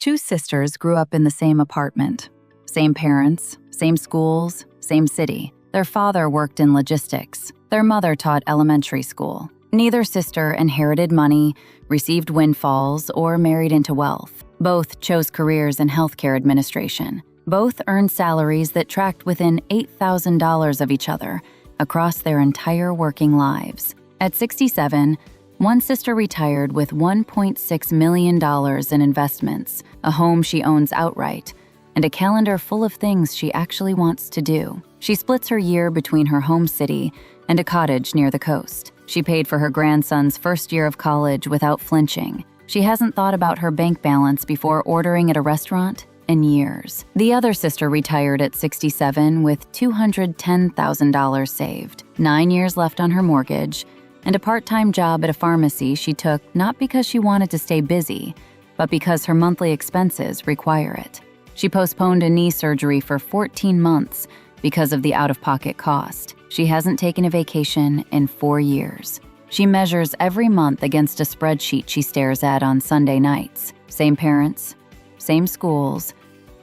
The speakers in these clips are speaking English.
Two sisters grew up in the same apartment. Same parents, same schools, same city. Their father worked in logistics. Their mother taught elementary school. Neither sister inherited money, received windfalls, or married into wealth. Both chose careers in healthcare administration. Both earned salaries that tracked within $8,000 of each other across their entire working lives. At 67, one sister retired with $1.6 million in investments, a home she owns outright, and a calendar full of things she actually wants to do. She splits her year between her home city and a cottage near the coast. She paid for her grandson's first year of college without flinching. She hasn't thought about her bank balance before ordering at a restaurant in years. The other sister retired at 67 with $210,000 saved, 9 years left on her mortgage, and a part-time job at a pharmacy she took not because she wanted to stay busy, but because her monthly expenses require it. She postponed a knee surgery for 14 months because of the out-of-pocket cost. She hasn't taken a vacation in 4 years. She measures every month against a spreadsheet she stares at on Sunday nights. Same parents, same schools,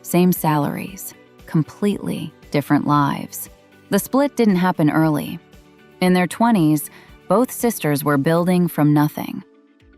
same salaries, completely different lives. The split didn't happen early. In their 20s, both sisters were building from nothing.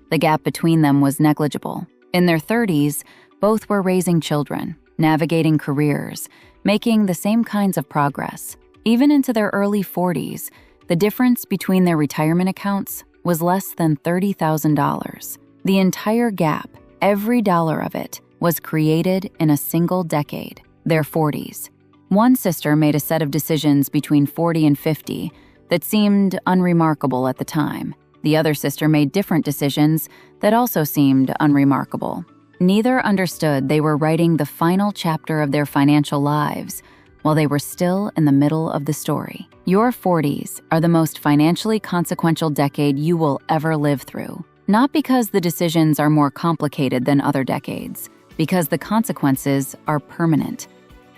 The gap between them was negligible. In their 30s, both were raising children, navigating careers, making the same kinds of progress. Even into their early 40s, the difference between their retirement accounts was less than $30,000. The entire gap, every dollar of it, was created in a single decade, their 40s. One sister made a set of decisions between 40 and 50 that seemed unremarkable at the time. The other sister made different decisions that also seemed unremarkable. Neither understood they were writing the final chapter of their financial lives while they were still in the middle of the story. Your 40s are the most financially consequential decade you will ever live through. Not because the decisions are more complicated than other decades, because the consequences are permanent.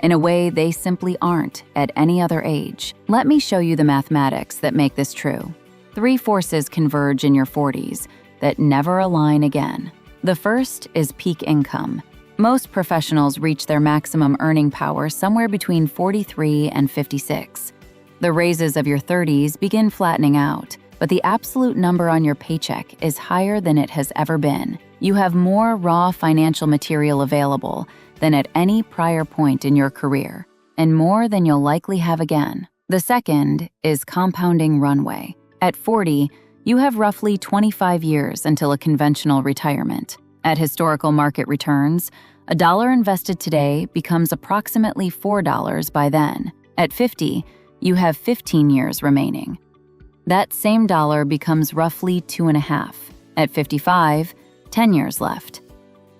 In a way they simply aren't at any other age. Let me show you the mathematics that make this true. 3 forces converge in your 40s that never align again. The first is peak income. Most professionals reach their maximum earning power somewhere between 43 and 56. The raises of your 30s begin flattening out, but the absolute number on your paycheck is higher than it has ever been. You have more raw financial material available than at any prior point in your career, and more than you'll likely have again. The second is compounding runway. At 40, you have roughly 25 years until a conventional retirement. At historical market returns, a dollar invested today becomes approximately $4 by then. At 50, you have 15 years remaining. That same dollar becomes roughly 2.5. At 55, 10 years left.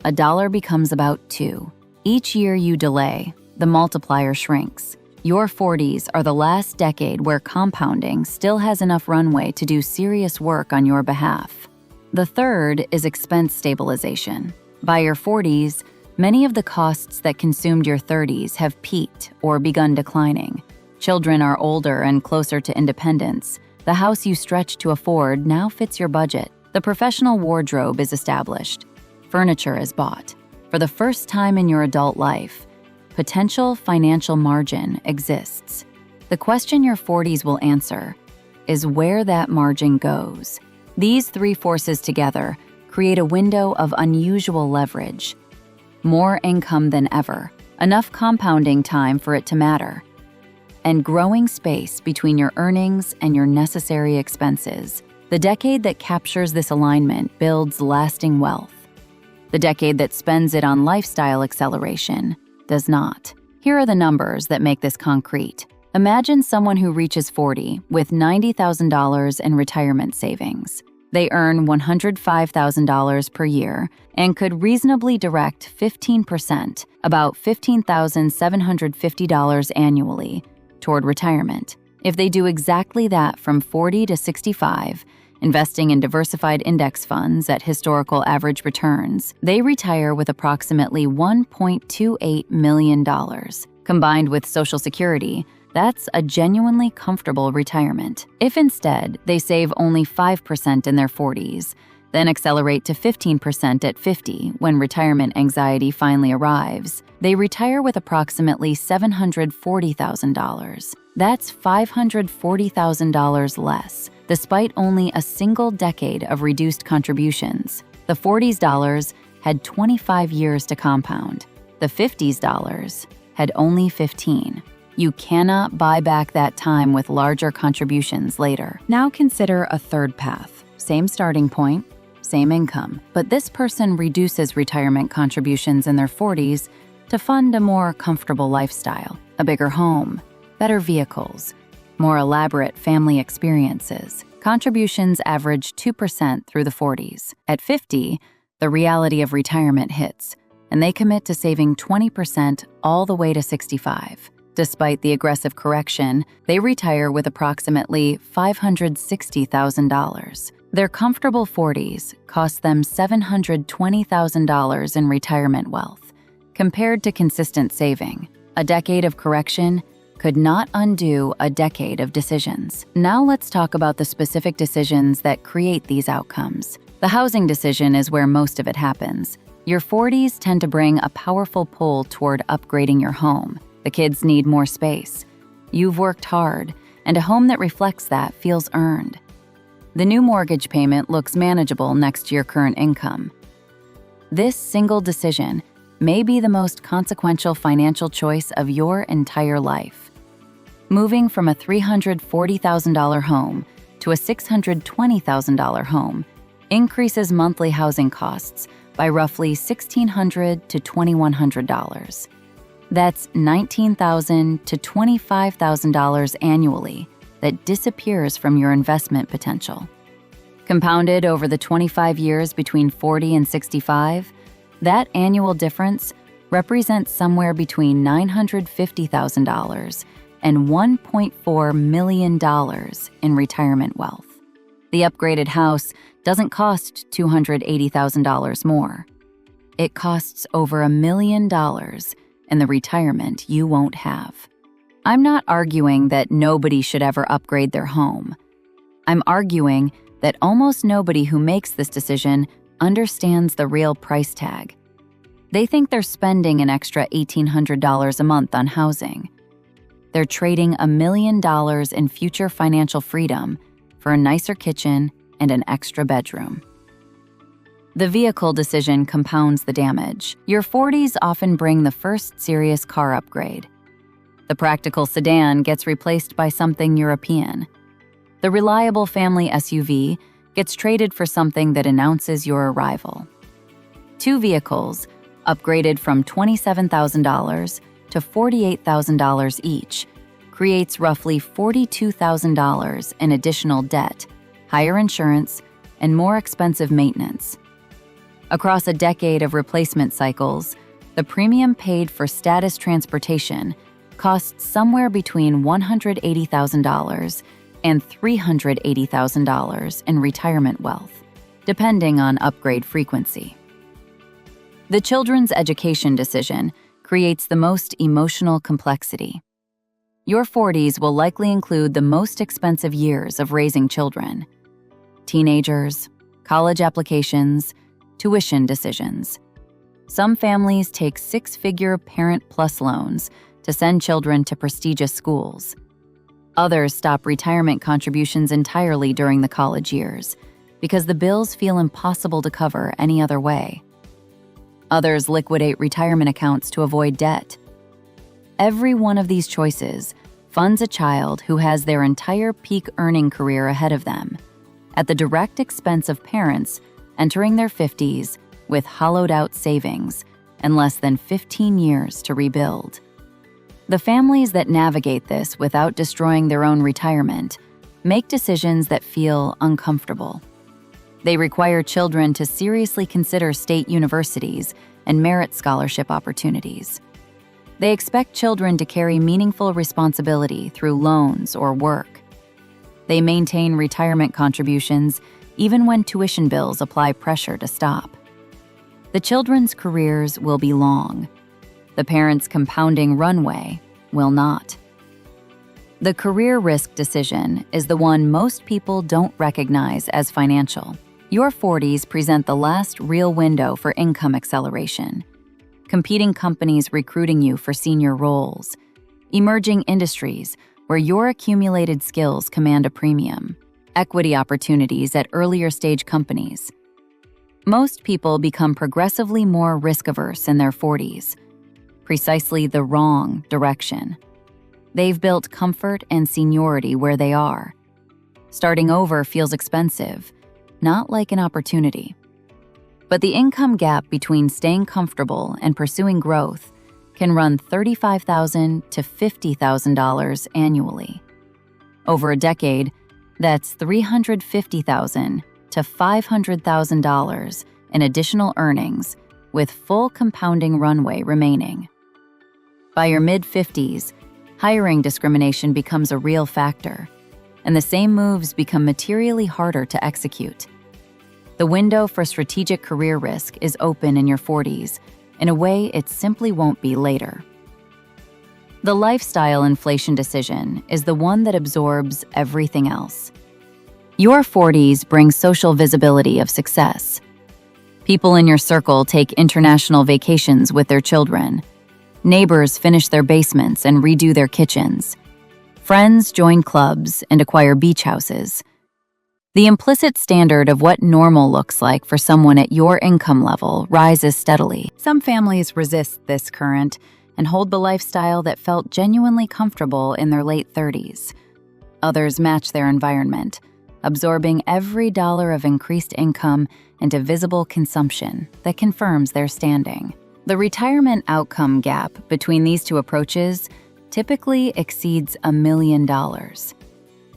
A dollar becomes about 2. Each year you delay, the multiplier shrinks. Your 40s are the last decade where compounding still has enough runway to do serious work on your behalf. The third is expense stabilization. By your 40s, many of the costs that consumed your 30s have peaked or begun declining. Children are older and closer to independence. The house you stretched to afford now fits your budget. The professional wardrobe is established. Furniture is bought. For the first time in your adult life, potential financial margin exists. The question your 40s will answer is where that margin goes. These 3 forces together create a window of unusual leverage. More income than ever, enough compounding time for it to matter, and growing space between your earnings and your necessary expenses. The decade that captures this alignment builds lasting wealth. The decade that spends it on lifestyle acceleration does not. Here are the numbers that make this concrete. Imagine someone who reaches 40 with $90,000 in retirement savings. They earn $105,000 per year and could reasonably direct 15%, about $15,750 annually, toward retirement. If they do exactly that from 40 to 65, investing in diversified index funds at historical average returns, they retire with approximately $1.28 million. Combined with Social Security, that's a genuinely comfortable retirement. If instead they save only 5% in their 40s, then accelerate to 15% at 50 when retirement anxiety finally arrives, they retire with approximately $740,000. That's $540,000 less, despite only a single decade of reduced contributions. The 40s dollars had 25 years to compound. The 50s dollars had only 15. You cannot buy back that time with larger contributions later. Now consider a third path. Same starting point, same income, but this person reduces retirement contributions in their 40s to fund a more comfortable lifestyle, a bigger home, better vehicles, more elaborate family experiences. Contributions average 2% through the 40s. At 50, the reality of retirement hits, and they commit to saving 20% all the way to 65. Despite the aggressive correction, they retire with approximately $560,000. Their comfortable 40s cost them $720,000 in retirement wealth. Compared to consistent saving, a decade of correction could not undo a decade of decisions. Now let's talk about the specific decisions that create these outcomes. The housing decision is where most of it happens. Your 40s tend to bring a powerful pull toward upgrading your home. The kids need more space. You've worked hard, and a home that reflects that feels earned. The new mortgage payment looks manageable next to your current income. This single decision may be the most consequential financial choice of your entire life. Moving from a $340,000 home to a $620,000 home increases monthly housing costs by roughly $1,600 to $2,100. That's $19,000 to $25,000 annually that disappears from your investment potential. Compounded over the 25 years between 40 and 65, that annual difference represents somewhere between $950,000 and $1.4 million in retirement wealth. The upgraded house doesn't cost $280,000 more. It costs over $1 million in the retirement you won't have. I'm not arguing that nobody should ever upgrade their home. I'm arguing that almost nobody who makes this decision understands the real price tag. They think they're spending an extra $1,800 a month on housing. They're trading $1 million in future financial freedom for a nicer kitchen and an extra bedroom. The vehicle decision compounds the damage. Your 40s often bring the first serious car upgrade. The practical sedan gets replaced by something European. The reliable family SUV gets traded for something that announces your arrival. Two vehicles, upgraded from $27,000 to $48,000 each, creates roughly $42,000 in additional debt, higher insurance, and more expensive maintenance. Across a decade of replacement cycles, the premium paid for status transportation costs somewhere between $180,000 and $380,000 in retirement wealth, depending on upgrade frequency. The children's education decision creates the most emotional complexity. Your 40s will likely include the most expensive years of raising children: teenagers, college applications, tuition decisions. Some families take six-figure Parent Plus loans to send children to prestigious schools. Others stop retirement contributions entirely during the college years because the bills feel impossible to cover any other way. Others liquidate retirement accounts to avoid debt. Every one of these choices funds a child who has their entire peak earning career ahead of them, at the direct expense of parents entering their 50s with hollowed-out savings and less than 15 years to rebuild. The families that navigate this without destroying their own retirement make decisions that feel uncomfortable. They require children to seriously consider state universities and merit scholarship opportunities. They expect children to carry meaningful responsibility through loans or work. They maintain retirement contributions even when tuition bills apply pressure to stop. The children's careers will be long. The parents' compounding runway will not. The career risk decision is the one most people don't recognize as financial. Your 40s present the last real window for income acceleration. Competing companies recruiting you for senior roles, emerging industries where your accumulated skills command a premium, equity opportunities at earlier stage companies. Most people become progressively more risk-averse in their 40s, precisely the wrong direction. They've built comfort and seniority where they are. Starting over feels expensive, not like an opportunity. But the income gap between staying comfortable and pursuing growth can run $35,000 to $50,000 annually. Over a decade, that's $350,000 to $500,000 in additional earnings, with full compounding runway remaining. By your mid-50s, hiring discrimination becomes a real factor, and the same moves become materially harder to execute. The window for strategic career risk is open in your 40s in a way it simply won't be later. The lifestyle inflation decision is the one that absorbs everything else. Your 40s bring social visibility of success. People in your circle take international vacations with their children. Neighbors finish their basements and redo their kitchens. Friends join clubs and acquire beach houses. The implicit standard of what normal looks like for someone at your income level rises steadily. Some families resist this current and hold the lifestyle that felt genuinely comfortable in their late 30s. Others match their environment, absorbing every dollar of increased income into visible consumption that confirms their standing. The retirement outcome gap between these two approaches typically exceeds $1 million.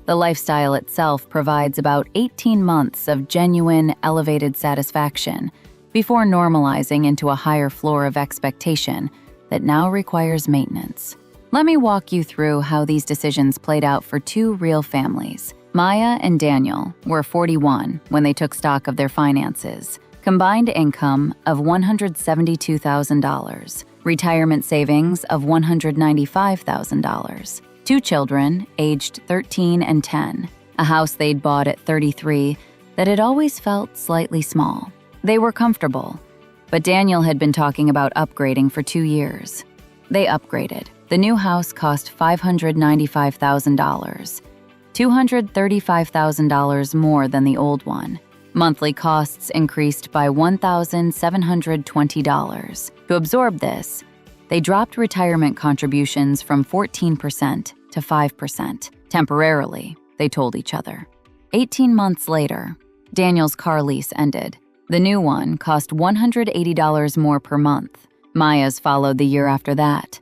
The lifestyle itself provides about 18 months of genuine, elevated satisfaction before normalizing into a higher floor of expectation that now requires maintenance. Let me walk you through how these decisions played out for two real families. Maya and Daniel were 41 when they took stock of their finances. Combined income of $172,000, retirement savings of $195,000. Two children, aged 13 and 10, a house they'd bought at 33 that had always felt slightly small. They were comfortable, but Daniel had been talking about upgrading for 2 years. They upgraded. The new house cost $595,000, $235,000 more than the old one. Monthly costs increased by $1,720. To absorb this, they dropped retirement contributions from 14% to 5%. Temporarily, they told each other. 18 months later, Daniel's car lease ended. The new one cost $180 more per month. Maya's followed the year after that.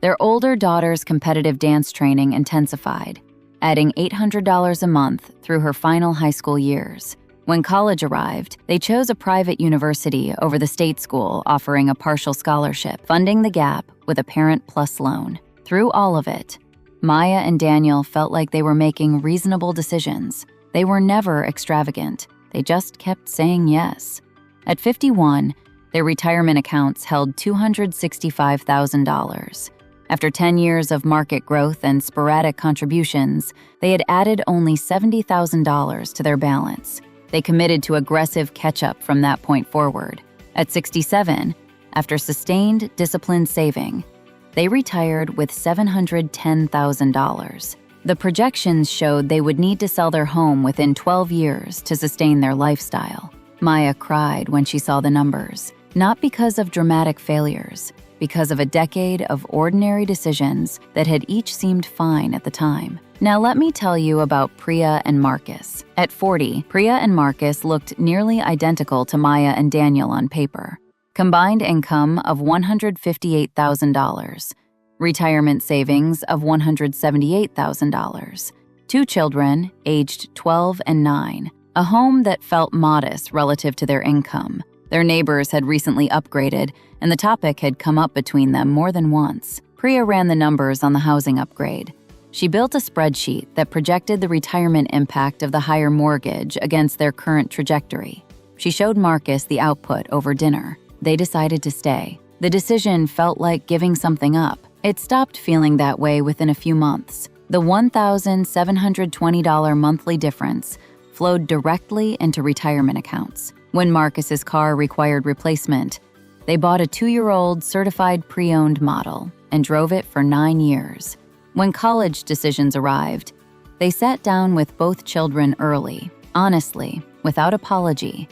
Their older daughter's competitive dance training intensified, adding $800 a month through her final high school years. When college arrived, they chose a private university over the state school offering a partial scholarship, funding the gap with a Parent Plus loan. Through all of it, Maya and Daniel felt like they were making reasonable decisions. They were never extravagant. They just kept saying yes. At 51, their retirement accounts held $265,000. After 10 years of market growth and sporadic contributions, they had added only $70,000 to their balance. They committed to aggressive catch-up from that point forward. At 67, after sustained, disciplined saving, they retired with $710,000. The projections showed they would need to sell their home within 12 years to sustain their lifestyle. Maya cried when she saw the numbers, not because of dramatic failures, because of a decade of ordinary decisions that had each seemed fine at the time. Now let me tell you about Priya and Marcus. At 40, Priya and Marcus looked nearly identical to Maya and Daniel on paper. Combined income of $158,000, retirement savings of $178,000, two children, aged 12 and 9, a home that felt modest relative to their income. Their neighbors had recently upgraded, and the topic had come up between them more than once. Priya ran the numbers on the housing upgrade. She built a spreadsheet that projected the retirement impact of the higher mortgage against their current trajectory. She showed Marcus the output over dinner. They decided to stay. The decision felt like giving something up. It stopped feeling that way within a few months. The $1,720 monthly difference flowed directly into retirement accounts. When Marcus's car required replacement, they bought a 2-year-old certified pre-owned model and drove it for 9 years. When college decisions arrived, they sat down with both children early, honestly, without apology,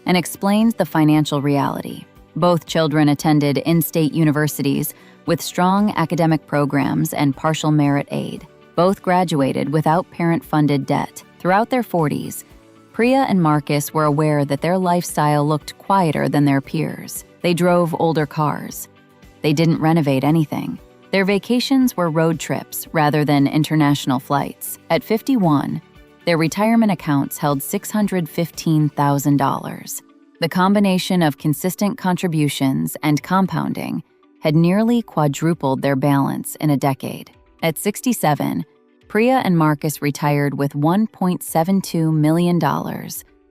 and explained the financial reality. Both children attended in-state universities with strong academic programs and partial merit aid. Both graduated without parent-funded debt. Throughout their 40s, Priya and Marcus were aware that their lifestyle looked quieter than their peers. They drove older cars. They didn't renovate anything. Their vacations were road trips rather than international flights. At 51, their retirement accounts held $615,000. The combination of consistent contributions and compounding had nearly quadrupled their balance in a decade. At 67, Priya and Marcus retired with $1.72 million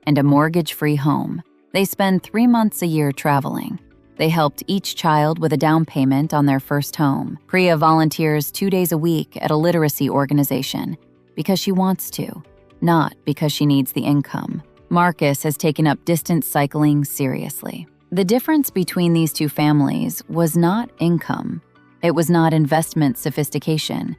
and a mortgage-free home. They spend 3 months a year traveling. They helped each child with a down payment on their first home. Priya volunteers 2 days a week at a literacy organization because she wants to, not because she needs the income. Marcus has taken up distance cycling seriously. The difference between these two families was not income. It was not investment sophistication.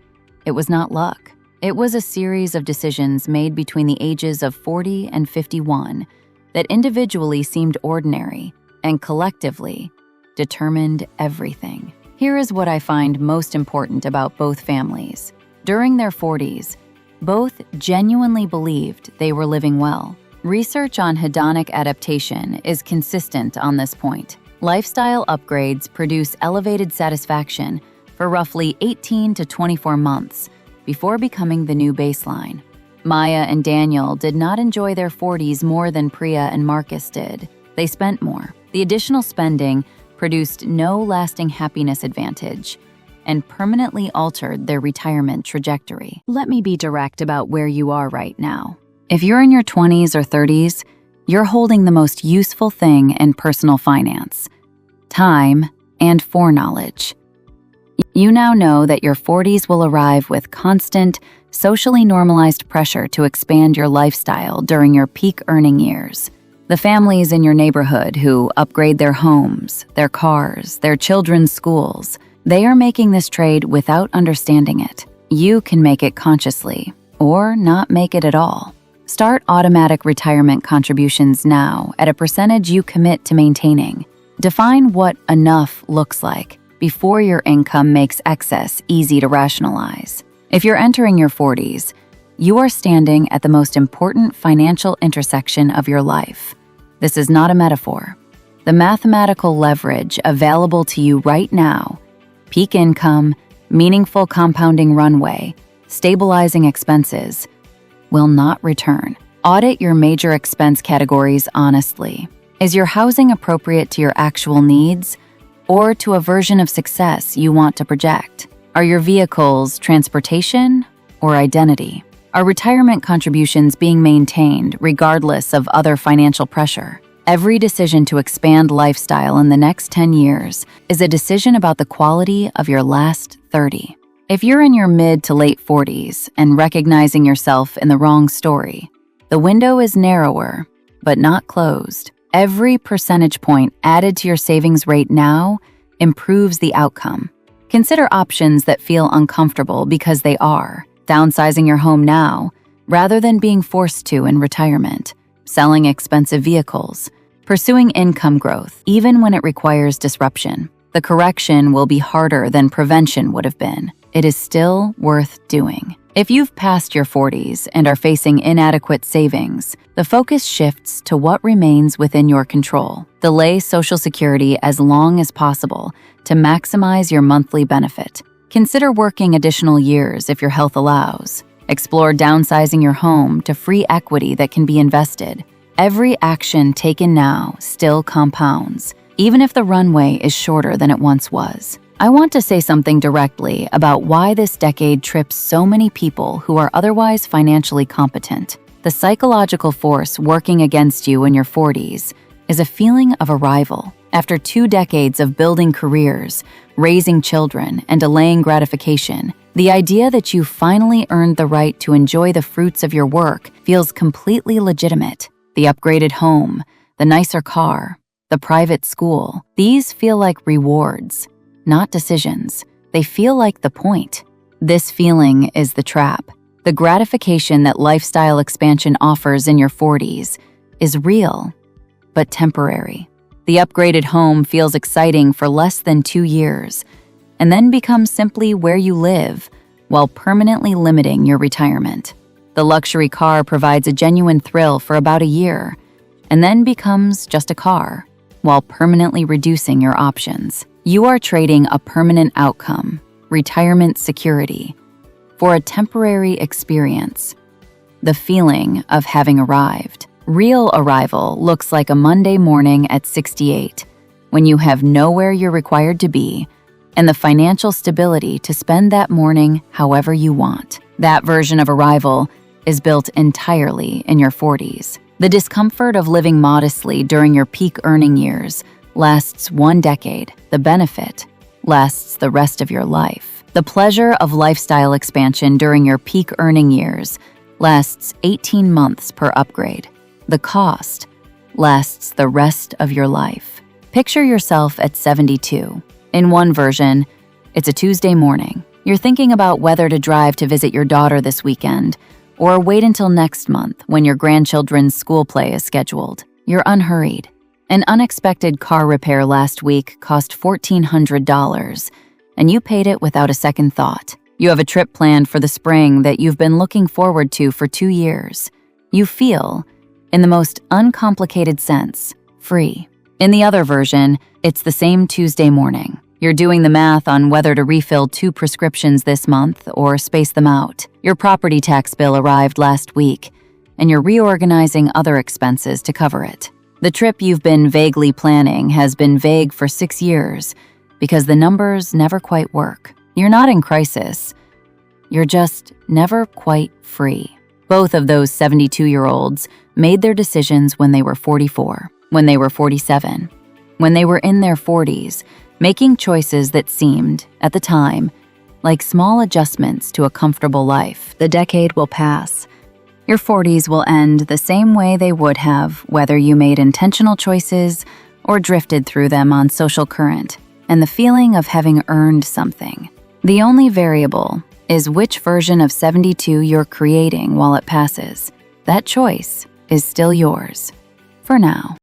It was not luck. It was a series of decisions made between the ages of 40 and 51 that individually seemed ordinary and collectively determined everything. Here is what I find most important about both families. During their 40s, both genuinely believed they were living well. Research on hedonic adaptation is consistent on this point. Lifestyle upgrades produce elevated satisfaction for roughly 18 to 24 months before becoming the new baseline. Maya and Daniel did not enjoy their 40s more than Priya and Marcus did. They spent more. The additional spending produced no lasting happiness advantage and permanently altered their retirement trajectory. Let me be direct about where you are right now. If you're in your 20s or 30s, you're holding the most useful thing in personal finance: time and foreknowledge. You now know that your 40s will arrive with constant, socially normalized pressure to expand your lifestyle during your peak earning years. The families in your neighborhood who upgrade their homes, their cars, their children's schools, they are making this trade without understanding it. You can make it consciously, or not make it at all. Start automatic retirement contributions now at a percentage you commit to maintaining. Define what enough looks like before your income makes excess easy to rationalize. If you're entering your 40s, you are standing at the most important financial intersection of your life. This is not a metaphor. The mathematical leverage available to you right now, peak income, meaningful compounding runway, stabilizing expenses, will not return. Audit your major expense categories honestly. Is your housing appropriate to your actual needs or to a version of success you want to project? Are your vehicles transportation or identity? Are retirement contributions being maintained regardless of other financial pressure? Every decision to expand lifestyle in the next 10 years is a decision about the quality of your last 30. If you're in your mid to late 40s and recognizing yourself in the wrong story, the window is narrower, but not closed. Every percentage point added to your savings rate now improves the outcome. Consider options that feel uncomfortable because they are: downsizing your home now rather than being forced to in retirement, selling expensive vehicles, pursuing income growth even when it requires disruption. The correction will be harder than prevention would have been. It is still worth doing. If you've passed your 40s and are facing inadequate savings, the focus shifts to what remains within your control. Delay Social Security as long as possible to maximize your monthly benefit. Consider working additional years if your health allows. Explore downsizing your home to free equity that can be invested. Every action taken now still compounds, even if the runway is shorter than it once was. I want to say something directly about why this decade trips so many people who are otherwise financially competent. The psychological force working against you in your 40s is a feeling of arrival. After 2 decades of building careers, raising children, and delaying gratification, The idea that you finally earned the right to enjoy the fruits of your work feels completely legitimate. The upgraded home, the nicer car, the private school, these feel like rewards, not decisions. They feel like the point. This feeling is the trap. The gratification that lifestyle expansion offers in your 40s is real, but temporary. The upgraded home feels exciting for less than 2 years, and then becomes simply where you live while permanently limiting your retirement. The luxury car provides a genuine thrill for about a year, and then becomes just a car while permanently reducing your options. You are trading a permanent outcome, retirement security, for a temporary experience, the feeling of having arrived. Real arrival looks like a Monday morning at 68, when you have nowhere you're required to be and the financial stability to spend that morning however you want. That version of arrival is built entirely in your 40s. The discomfort of living modestly during your peak earning years lasts 1 decade. The benefit lasts the rest of your life. The pleasure of lifestyle expansion during your peak earning years lasts 18 months per upgrade. The cost lasts the rest of your life. Picture yourself at 72. In one version, it's a Tuesday morning. You're thinking about whether to drive to visit your daughter this weekend or wait until next month when your grandchildren's school play is scheduled. You're unhurried. An unexpected car repair last week cost $1,400, and you paid it without a second thought. You have a trip planned for the spring that you've been looking forward to for 2 years. You feel, in the most uncomplicated sense, free. In the other version, it's the same Tuesday morning. You're doing the math on whether to refill 2 prescriptions this month or space them out. Your property tax bill arrived last week, and you're reorganizing other expenses to cover it. The trip you've been vaguely planning has been vague for 6 years because the numbers never quite work. You're not in crisis. You're just never quite free. Both of those 72-year-olds made their decisions when they were 44, when they were 47, when they were in their 40s, making choices that seemed, at the time, like small adjustments to a comfortable life. The decade will pass. Your 40s will end the same way they would have whether you made intentional choices or drifted through them on social current, and the feeling of having earned something. The only variable is which version of 72 you're creating while it passes. That choice is still yours, for now.